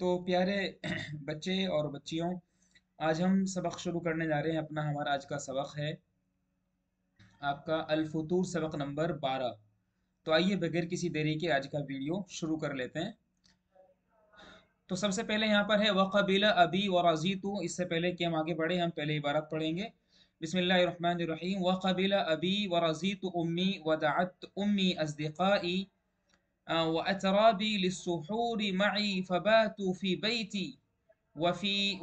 तो प्यारे बच्चे और बच्चियों, आज हम सबक शुरू करने जा रहे हैं। हमारा आज का सबक है आपका अल फुतूर, सबक नंबर 12। तो आइए बगैर किसी देरी के आज का वीडियो शुरू कर लेते हैं। तो सबसे पहले यहाँ पर है वक़बिला अबी व रज़ीतु। इससे पहले कि हम आगे बढ़े, हम पहले इबारत पढ़ेंगे। बिस्मिल्लाहिर्रहमानिर्रहीम। वक़बिला अबी व रज़ीतु उम्मी व दअत उम्मी अस्दिक़ाई व अतराबी लिस्सुहूर मई फबातु फी बैती वफी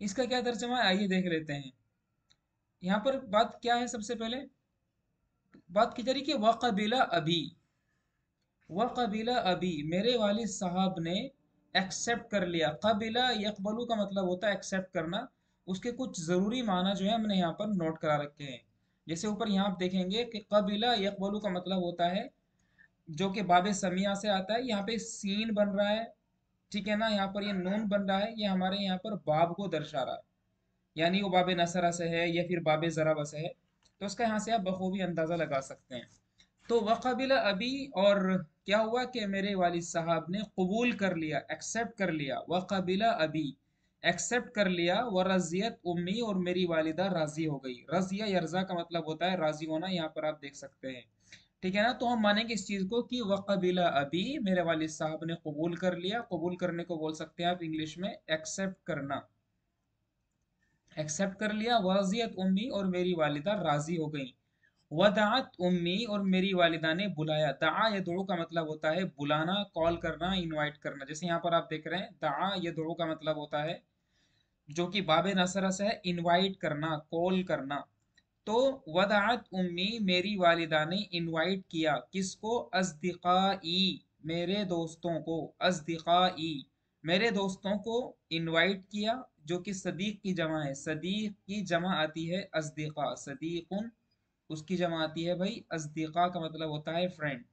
इसका क्या तर्जुमा है, आइए देख लेते हैं। यहाँ पर बात क्या है, सबसे पहले बात की जा रही कि वक़बिला अभी, वक़बिला अभी मेरे वालिद साहब ने एक्सेप्ट कर लिया। कबिला यकबलू का मतलब होता है एक्सेप्ट करना। उसके कुछ ज़रूरी माना जो है हमने यहाँ पर नोट करा रखे हैं। जैसे ऊपर यहाँ आप देखेंगे कि कबिला यकबलू का मतलब होता है, जो कि बाबे समिया से आता है। यहाँ पे सीन बन रहा है, ठीक है ना, यहाँ पर ये नून बन रहा है, ये हमारे यहाँ पर बाब को दर्शा रहा है, यानी वो बाबे नसरा से है या फिर बाबे ज़राबा से है। तो उसका यहाँ से आप बखूबी अंदाज़ा लगा सकते हैं। तो वक़बिला अभी, और क्या हुआ कि मेरे वालिद साहब ने कबूल कर लिया, एक्सेप्ट कर लिया। वक़बिला अभी, एक्सेप्ट कर लिया। व रज़ियत उम्मी, और मेरी वालिदा राज़ी हो गई। रज़िया यरज़ा का मतलब होता है राज़ी होना, यहाँ पर आप देख सकते हैं, ठीक है ना। तो हम मानेंगे इस चीज़ को कि वक़बिला अभी, मेरे वालिद साहब ने कबूल कर लिया। कबूल करने को बोल सकते हैं आप इंग्लिश में एक्सेप्ट करना, एक्सेप्ट कर लिया। वरजियत उम्मी, और मेरी वालिदा राजी हो गई। वदात उम्मी, और मेरी वालिदा ने बुलाया। दआ यदउ का मतलब होता है बुलाना, कॉल करना, इनवाइट करना। जैसे यहाँ पर आप देख रहे हैं, दआ यदउ का मतलब होता है, जो कि बाबे नसरा से है, इनवाइट करना, कॉल करना। तो वदात उम्मी, मेरी वालिदा ने इनवाइट किया, किसको? अज़दिक़ाई, मेरे दोस्तों को। अज़दिक़ाई, मेरे दोस्तों को इनवाइट किया, जो कि सदीक की जमा है। सदीक की जमा आती है अज़दिक़ा, सदीकुन उसकी जमा आती है भाई अज़दिक़ा का मतलब होता है फ्रेंड।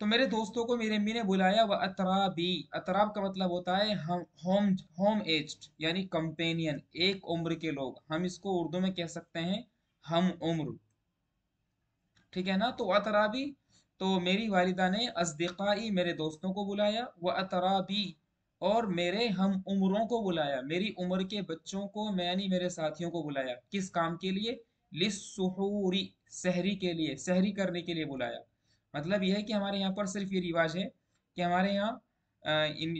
तो मेरे दोस्तों को मेरी अम्मी ने बुलाया। व अतराबी, अतराब का मतलब होता है हम होम, होम एज्ड, यानी कंपेनियन, एक उम्र के लोग। हम इसको उर्दू में कह सकते हैं हम उम्र, ठीक है ना। तो अतराबी, तो मेरी वालिदा ने अस्दिकाई, मेरे दोस्तों को बुलाया। व अतराबी, और मेरे हम उम्रों को बुलाया, मेरी उम्र के बच्चों को, मैं यानी मेरे साथियों को बुलाया। किस काम के लिए? लिस्सुहूरी, सहरी के लिए, सहरी करने के लिए बुलाया। मतलब यह है कि हमारे यहाँ पर सिर्फ ये रिवाज है कि हमारे यहाँ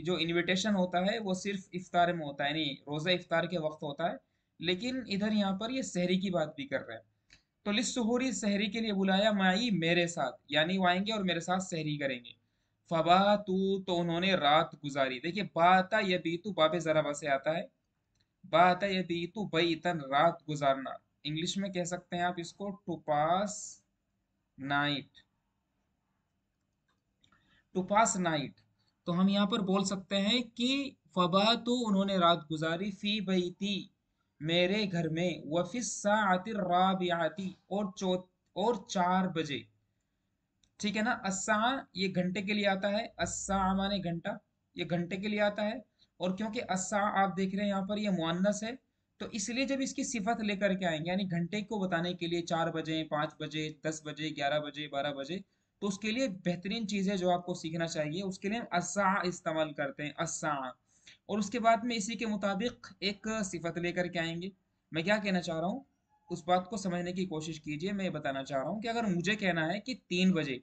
जो इनविटेशन होता है वो सिर्फ इफ्तार में होता है, यानी रोज़ा इफ्तार के वक्त होता है। लेकिन इधर यहाँ पर ये सहरी की बात भी कर रहे हैं। तो लिस्सुहूरी, सहरी के लिए बुलाया। माई, मेरे साथ, यानी वो आएंगे और मेरे साथ सहरी करेंगे। फबातू, तो उन्होंने रात गुजारी। देखिए बाता यबीतु बाबे ज़राबा से आता है। बाता यबीतु बैतन, रात गुजारना। इंग्लिश में कह सकते हैं आप इसको two pass night, two pass night. तो हम यहाँ पर बोल सकते हैं कि फबातु, उन्होंने रात गुजारी, फी बैती, मेरे घर में। वफिस साअतिर राबिआती, और 4 बजे, ठीक है ना। अस्सा, ये घंटे के लिए आता है, अस्सा माने घंटा, ये घंटे के लिए आता है। और क्योंकि अस्सा आप देख रहे हैं यहाँ पर ये मुअन्नस है, तो इसलिए जब इसकी सिफत लेकर के आएंगे, यानी घंटे को बताने के लिए 4 बजे, 5 बजे, 10 बजे, 11 बजे, 12 बजे, तो उसके लिए बेहतरीन चीज़ है जो आपको सीखना चाहिए। उसके लिए हम अस्सा इस्तेमाल करते हैं, अस्सा। और उसके बाद में इसी के मुताबिक एक सिफत लेकर के आएंगे। मैं क्या कहना चाह रहा हूँ, उस बात को समझने की कोशिश कीजिए। मैं ये बताना चाह रहा हूँ कि अगर मुझे कहना है कि 3 बजे,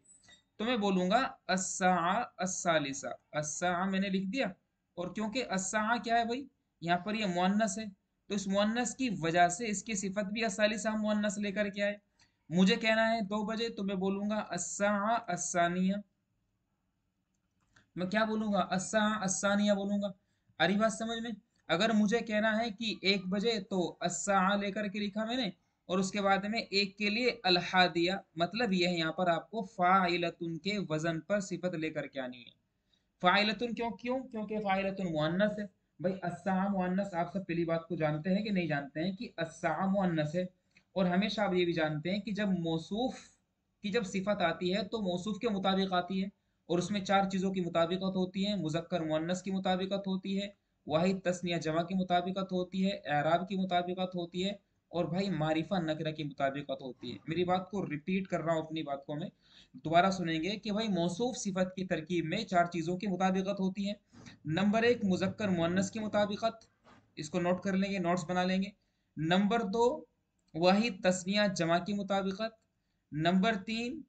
तो मैं बोलूंगा अस्सा अस्सालिसा। अस्सा मैंने लिख दिया, और क्योंकि अस्सा क्या है भाई, यहाँ पर ये मुअन्नस है, तो इस मुअन्नस की वजह से इसकी सिफत भी अस्सालिसा हम मुअन्नस लेकर के आए। मुझे कहना है 2 बजे, तो मैं बोलूंगा अस्सा अस्सानिया। मैं क्या बोलूंगा, अस्सा अस्सानिया बोलूंगा। आ रही बात समझ में? अगर मुझे कहना है कि 1 बजे, तो अस्सा लेकर के लिखा मैंने, और उसके बाद में एक के लिए अल्हा दिया। मतलब यह है यहाँ पर आपको फाइलतुन के वजन पर सिफत लेकर के आनी है। फाइलतुन क्यों क्यों क्योंकि फाइलतुन मुअन्नस है। भाई अस्सा मुअन्नस, आप सब पहली बात को जानते हैं कि नहीं जानते हैं कि अस्सा मुअन्नस है। और हमेशा आप ये भी जानते हैं कि जब मौसूफ की जब सिफत आती है तो मौसूफ के मुताबिक आती है, और उसमें 4 चीजों की मुताबिकत होती है। मुजक्कर मुअन्नस की मुताबिकत होती है, वाहिद तस्निया जमा की मुताबिकत होती है, एराब की मुताबिकत होती है, और भाई मारिफा नकरा की मुताबिकत होती है। मेरी बात को रिपीट कर रहा हूँ, अपनी बात को मैं दोबारा सुनेंगे कि भाई मौसूफ सिफत की तरकीब में 4 चीजों की मुताबिकत होती है। नंबर 1, मुजक्कर मुअन्नस की मुताबिकत, इसको नोट कर लेंगे, नोट्स बना लेंगे। नंबर 2, वाहिद तस्निया जमा की मुताबिकत। नंबर 3,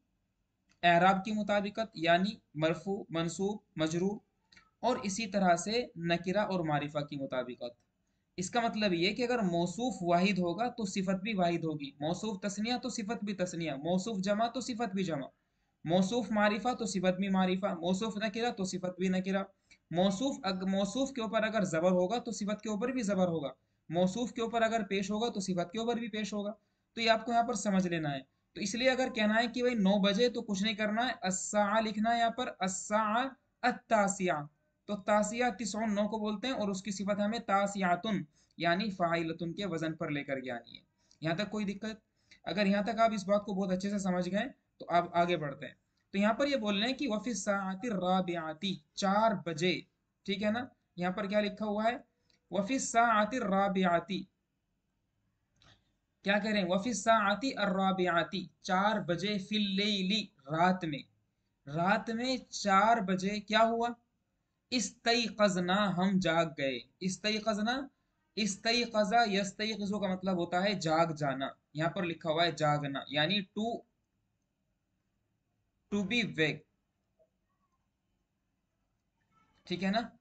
एराब की मुताबिकत, यानी मरफू मंसूब मजरूर। और इसी तरह से नकिरा और मारिफा की मुताबिकत। इसका मतलब ये कि अगर मौसूफ वाहिद होगा तो सिफत भी वाहिद होगी, मौसूफ तस्निया तो सिफत भी तस्निया, मौसूफ जमा तो सिफत भी जमा, मौसूफ मारिफा तो सिफत भी मारिफा, मौसूफ नकिरा तो सिफत भी नकिरा। मौसूफ के ऊपर अगर जबर होगा तो सिफत के ऊपर भी जबर होगा, मौसूफ के ऊपर अगर पेश होगा तो सिफत के ऊपर भी पेश होगा। तो ये आपको यहाँ पर समझ लेना है। तो इसलिए अगर कहना है कि भाई 9 बजे, तो कुछ नहीं करना है, अस्सा लिखना है यहाँ पर, अस्सा अत्तासिया। तो तासिया 9 को बोलते हैं, और उसकी सिफत हमें तासियातुन यानी फाइलतुन के वजन पर लेकर के आनी है। यहाँ तक कोई दिक्कत? अगर यहाँ तक आप इस बात को बहुत अच्छे से समझ गए, तो आप आगे बढ़ते हैं। तो यहाँ पर ये बोल रहे हैं कि वफी साआति राबिआती, 4 बजे, ठीक है ना? यहाँ पर क्या लिखा हुआ है, वफी साआति राबिआती, क्या कह रहे हैं, वफी साआति अर्राबिआती, 4 बजे, फिल लेली, रात में। रात में 4 बजे क्या हुआ, इस्तईक़ज़ना, हम जाग गए। इस्तईक़ज़ना, इस्तईक़ज़ा यस्तईक़ज़ु का मतलब होता है जाग जाना। यहाँ पर लिखा हुआ है जागना, यानी टू बी वेक, ठीक है ना?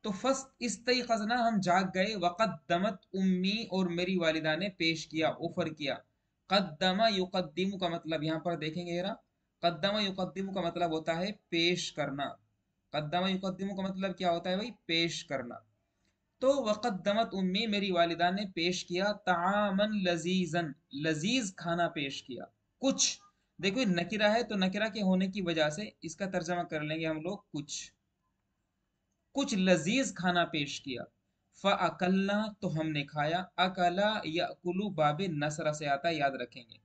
तो फस इस्तईक़ज़ना, हम जाग गए। वक़द्दमत उम्मी, और मेरी वालिदा ने पेश किया, ऑफर किया। क़द्दमा युक़द्दिमु का मतलब यहाँ पर देखेंगे जरा, क़द्दमा युक़द्दिमु का मतलब होता है पेश करना। क़द्दमा युक़द्दिमु का मतलब क्या होता है भाई, पेश करना। तो वक़द्दमत उम्मी, मेरी वालिदा ने पेश किया, तामन लजीजन, लजीज खाना पेश किया। कुछ, देखो ये नकिरा है, तो नकिरा के होने की वजह से इसका तर्जमा कर लेंगे हम लोग कुछ। कुछ लजीज खाना पेश किया। फ़अकलना, तो हमने खाया। अकला यअकुलु बाबे नसरा से आता है, याद रखेंगे,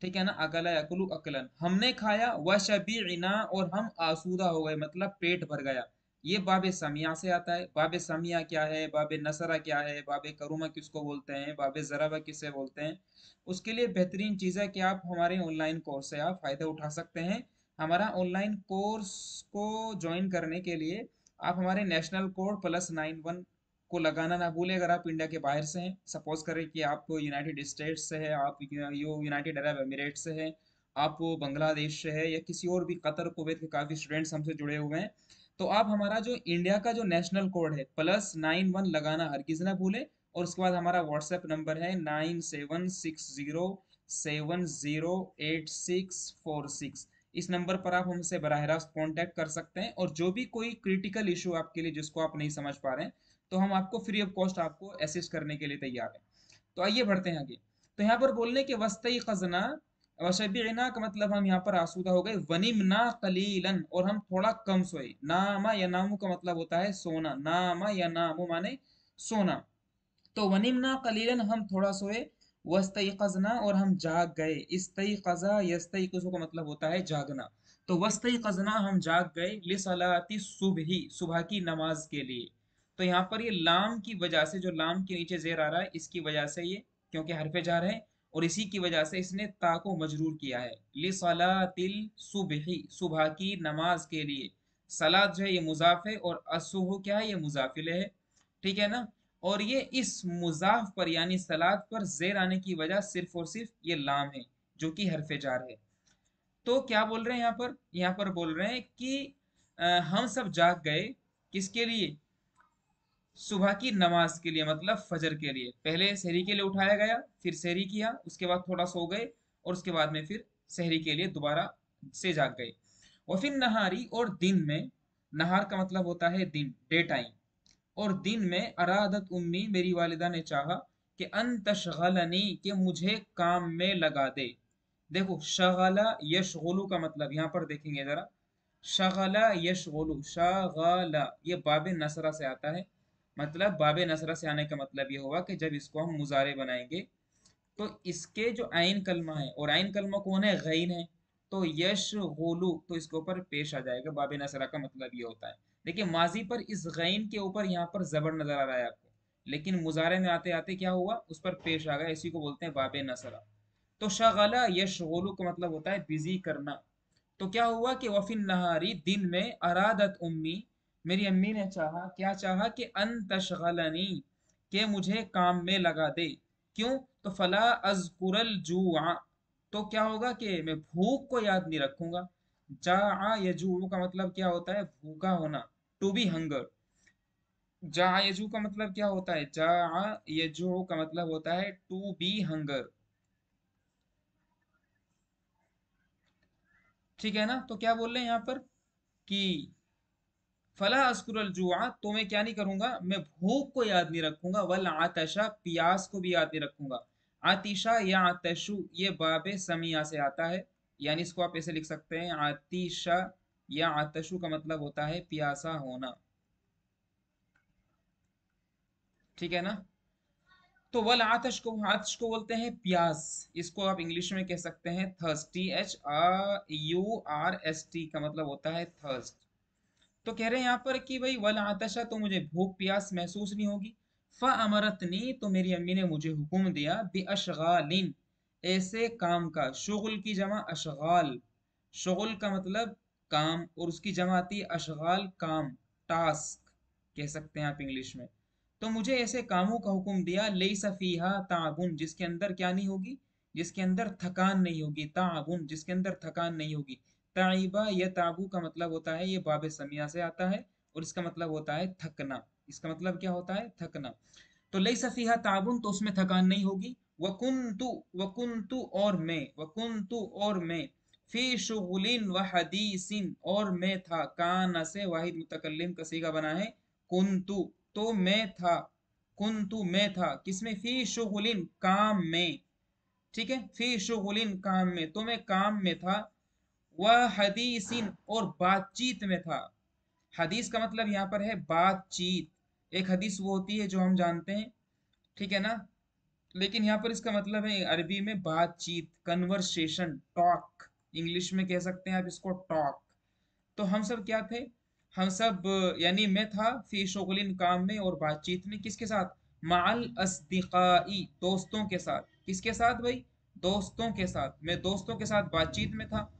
ठीक है ना? अकला यअकुलु अकलन, हमने खाया। वशबीना, और हम आसूदा हो गए, मतलब पेट भर गया। ये बाबे समिया से आता है। बाबे समिया क्या है, बाबे नसरा क्या है, बाबे करुमा किसको बोलते हैं, बाबे ज़रबा किसे बोलते हैं? उसके लिए बेहतरीन चीज़ है कि आप हमारे ऑनलाइन कोर्स से आप फ़ायदा उठा सकते हैं। हमारा ऑनलाइन कोर्स को ज्वाइन करने के लिए आप हमारे नेशनल कोड +91 को लगाना ना भूलें। अगर आप इंडिया के बाहर से हैं, सपोज करें कि आप यूनाइटेड स्टेट्स से है, आप यूनाइटेड अरब एमिरेट से है, आप बांग्लादेश से है, या किसी और भी, कतर कुवैत के काफ़ी स्टूडेंट्स हमसे जुड़े हुए हैं, तो आप हमारा जो इंडिया का जो नेशनल कोड है +91 लगाना हरगिज ना भूलें। और उसके बाद हमारा व्हाट्सएप नंबर है 9760708646। इस नंबर पर आप हमसे बराह रास्त कॉन्टैक्ट कर सकते हैं, और जो भी कोई क्रिटिकल इशू आपके लिए जिसको आप नहीं समझ पा रहे हैं, तो हम आपको फ्री ऑफ कॉस्ट आपको असिस्ट करने के लिए तैयार हैं। तो आइए बढ़ते हैं आगे। तो यहाँ पर बोलने के वस्तई खजना, वशबीना का मतलब हम यहाँ पर आसूदा हो गए। वनिमना कलीलन, और हम थोड़ा कम सोए। नामा या नामू का मतलब होता है सोना, नामा या नामू माने सोना। तो वनिमना कलीलन, हम थोड़ा सोए। वस्तईक़ज़ना, और हम जाग गए। इस्तईक़ज़ा यस्तईक़ज़ु का मतलब होता है जागना। तो वस्तईक़ज़ना, हम जाग गए। लिसलाती सुबही, सुबह की नमाज के लिए। तो यहाँ पर ये लाम की वजह से, जो लाम के नीचे जेर आ रहा है, इसकी वजह से ये, क्योंकि हरफे जार है, और इसी की वजह से इसने ता को मजरूर किया है। लिसलातिल सुबही, सुबह की नमाज के लिए। सलात जो है ये मुजाफ है, और असुह क्या है, ये मुजाफिल है। ठीक है ना। और ये इस मुजाफ पर यानी सलात पर जेर आने की वजह सिर्फ और सिर्फ ये लाम है जो कि हरफे जार है। तो क्या बोल रहे हैं यहाँ पर, यहाँ पर बोल रहे हैं कि हम सब जाग गए किसके लिए, सुबह की नमाज के लिए, मतलब फजर के लिए। पहले सहरी के लिए उठाया गया, फिर सहरी किया, उसके बाद थोड़ा सो गए, और उसके बाद में फिर सहरी के लिए दोबारा से जाग गए। और फिर नहारी, और दिन में, नहार का मतलब होता है दिन, डे टाइम। और दिन में अरादत उम्मी, मेरी वालिदा ने चाहा कि अन तशगलनी, कि मुझे काम में लगा दे। देखो शगला यशगुलु का मतलब यहाँ पर देखेंगे जरा, शगला यशगुलु, शगला ये बाबे नसरा से आता है। मतलब बाबे नसरा से आने का मतलब ये हुआ कि जब इसको हम मुजारे बनाएंगे तो इसके जो आइन कलमा है, और आइन कलमा कौन है, गैन है, तो यश गोलू, तो इसके ऊपर पेश आ जाएगा। बाबे नसरा का मतलब ये होता है। देखिए माजी पर इस गैन के ऊपर यहाँ पर जबर नजर आ रहा है आपको, लेकिन मुजारे में आते आते क्या हुआ, उस पर पेश आ गया, इसी को बोलते हैं बाबे नसरा। तो शगला यशगुलु का मतलब होता है बिजी करना। तो क्या हुआ कि वफिन नहारी, दिन में, अरादत उम्मी, मेरी अम्मी ने चाहा, क्या चाहा कि अन तशगलनी, के मुझे काम में लगा दे। क्यों, तो फला अजकुरल जुआ, तो क्या होगा कि मैं भूख को याद नहीं रखूंगा। जा यजू का मतलब क्या होता है, भूखा होना, टू बी हंगर। जा यजू का मतलब क्या होता है, जा यजू का मतलब होता है टू बी हंगर। ठीक है ना। तो क्या बोल रहे हैं यहाँ पर कि फला अस्कुरल जुआ, तो मैं क्या नहीं करूंगा, मैं भूख को याद नहीं रखूंगा, वल आतशा, प्यास को भी याद नहीं रखूंगा। आतिशा या आतशु ये बाबे समिया से आता है, यानी इसको आप ऐसे लिख सकते हैं, आतिशा या आतशु का मतलब होता है प्यासा होना। ठीक है ना। तो वल आतश को बोलते हैं प्यास। इसको आप इंग्लिश में कह सकते हैं थर्स्टी, HRURST का मतलब होता है थर्स्ट। तो कह रहे हैं यहाँ पर कि भाई वल आतशा, तो मुझे भूख प्यास महसूस नहीं होगी। फ अमरतनी, तो मेरी अम्मी ने मुझे हुक्म दिया, बि अशगालिन, ऐसे काम का, शुगल की जमा अशगाल, शुगल का मतलब काम, और उसकी जमा आती है अशगाल, काम, टास्क कह सकते हैं आप इंग्लिश में। तो मुझे ऐसे कामों का हुक्म दिया, लेइसा फीहा ताबुन, जिसके अंदर क्या नहीं होगी, जिसके अंदर थकान नहीं होगी, ताबुन जिसके अंदर थकान नहीं होगी। ताइबा या ताबू का मतलब होता है, ये बाब समिया से आता है, और इसका मतलब होता है थकना। इसका मतलब क्या होता है, थकना। तो लई सफीहा ताबुन, तो उसमें थकान नहीं होगी। वकुन्तु, वकुन्तु और मैं, वकुन्तु और मैं, फी शुगलिन व हदीसिन, और मैं था, काना से वाहिद मुतकल्लिम का सीगा बना है कुन्तु, तो मैं था, कुन्तु मैं था, किसमें, फी शुगलिन काम में। ठीक है, फी शुगलिन काम में, तो मैं काम में था। वह हदीसिन, और बातचीत में था। हदीस का मतलब यहाँ पर है बातचीत। एक हदीस वो होती है जो हम जानते हैं, ठीक है ना, लेकिन यहाँ पर इसका मतलब है अरबी में बातचीत, कन्वर्सेशन, टॉक। इंग्लिश में कह सकते हैं आप इसको टॉक। तो हम सब क्या थे, हम सब यानी मैं था, फी शुगलिन काम में और बातचीत में, किसके साथ, माल अस्दिकाई, दोस्तों के साथ। किसके साथ भाई, दोस्तों के साथ, मैं दोस्तों के साथ बातचीत में था।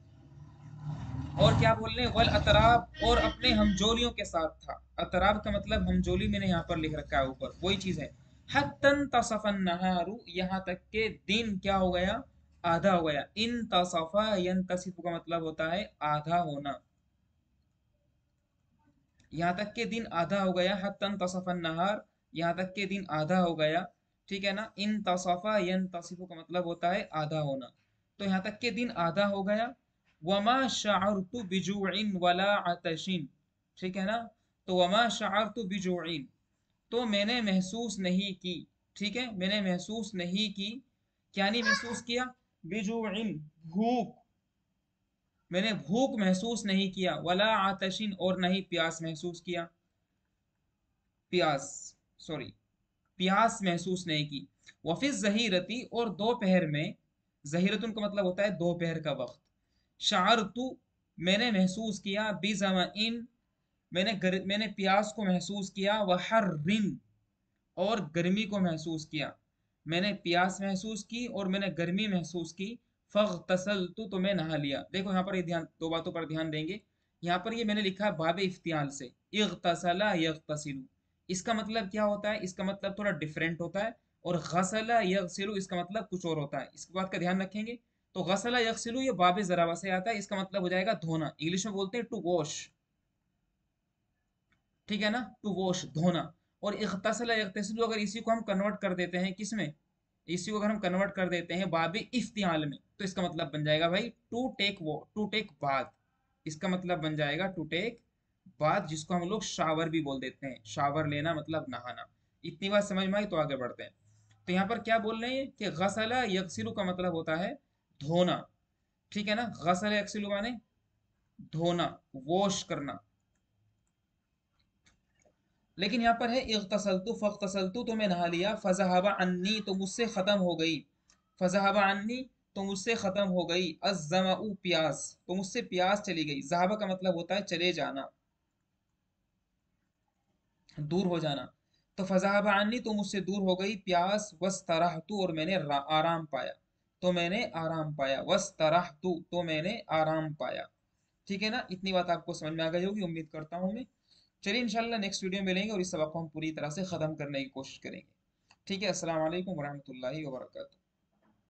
और क्या बोल रहे हैं, वल अतराब, और अपने हमजोलियों के साथ था। अतराब का मतलब हमजोली, मैंने यहाँ पर लिख रखा है ऊपर, वही चीज है। हत्तन तसफन नहारू, यहाँ तक के दिन क्या हो गया, आधा हो गया। इन तसफा यन तसिफ का मतलब होता है आधा होना। यहाँ तक के दिन आधा हो गया, हत्तन तसफन नहार, यहाँ तक के दिन आधा हो गया। ठीक है ना। इन तसफा यन तसिफ का मतलब होता है आधा होना। तो यहाँ तक के दिन आधा हो गया। वमा शअरतु बिजुइन वला अतशिन, ठीक है ना। तो वमा शअरतु बिजुइन, तो मैंने महसूस नहीं की, ठीक है, मैंने महसूस नहीं की, क्या नहीं महसूस किया, बिजुइन भूख, मैंने भूख महसूस नहीं किया, वला आतशिन और नहीं प्यास महसूस किया, प्यास, सॉरी, प्यास महसूस नहीं की। वफिस जहीरती, और दोपहर में, जहीरतुन का मतलब होता है दोपहर का वक्त। शारतु, मैंने महसूस किया, बिजमाइन, मैंने प्यास को महसूस किया, वहर्रिन, और गर्मी को महसूस किया। मैंने प्यास महसूस की और मैंने गर्मी महसूस की। फगतसलतु, तो मैं नहा लिया। देखो यहाँ पर ये ध्यान, दो बातों पर ध्यान देंगे। यहाँ पर ये मैंने लिखा है बाब इफ्तियाल से, इगतसला यगतसिलु, इसका मतलब क्या होता है, इसका मतलब थोड़ा डिफरेंट होता है। और गसला यगसिलु इसका मतलब कुछ और होता है, इसकी बात का ध्यान रखेंगे। तो गसला यगसिलु ये बाबे जराबा से आता है, इसका मतलब हो जाएगा धोना, इंग्लिश में बोलते हैं टू वॉश, ठीक है ना, टू वॉश धोना। और इख्तसला यगतसिलु अगर इसी को हम कन्वर्ट कर देते हैं किस में, इसी को अगर हम कन्वर्ट कर देते हैं बाबे इफ्तियाल में, तो इसका मतलब बन जाएगा भाई टू टेक वो, टू टेक बाथ। इसका मतलब बन जाएगा टू टेक बाथ, जिसको हम लोग शावर भी बोल देते हैं, शावर लेना मतलब नहाना। इतनी बात समझ में आई, तो आगे बढ़ते हैं। तो यहाँ पर क्या बोल रहे हैं कि गसला यगसिलु का मतलब होता है धोना, ठीक है ना, गसला यगसिलु माने धोना, वॉश करना। लेकिन यहाँ पर है इग़्तसलतु फ़ग़्तसलतु, तो मैं नहा लिया, फ़ज़हबा अन्नी तो मुझसे खत्म हो गई, फ़ज़हबा अन्नी तो मुझसे खत्म हो गई, अज़्ज़मअ प्यास तो मुझसे प्यास चली गई। ज़हबा का मतलब होता है चले जाना, दूर हो जाना। तो फ़ज़हबा अन्नी तो मुझसे दूर हो गई प्यास, वस्तरहतु और मैंने आराम पाया, तो मैंने आराम पाया, वस्तरहतु तो मैंने आराम पाया। ठीक है ना, इतनी बात आपको समझ में आ गई होगी उम्मीद करता हूँ मैं। चलिए इंशाल्लाह नेक्स्ट वीडियो में मिलेंगे और इस सबक को हम पूरी तरह से ख़त्म करने की कोशिश करेंगे। ठीक है, अस्सलाम वालेकुम वरहमतुल्लाहि वबरकातुहू।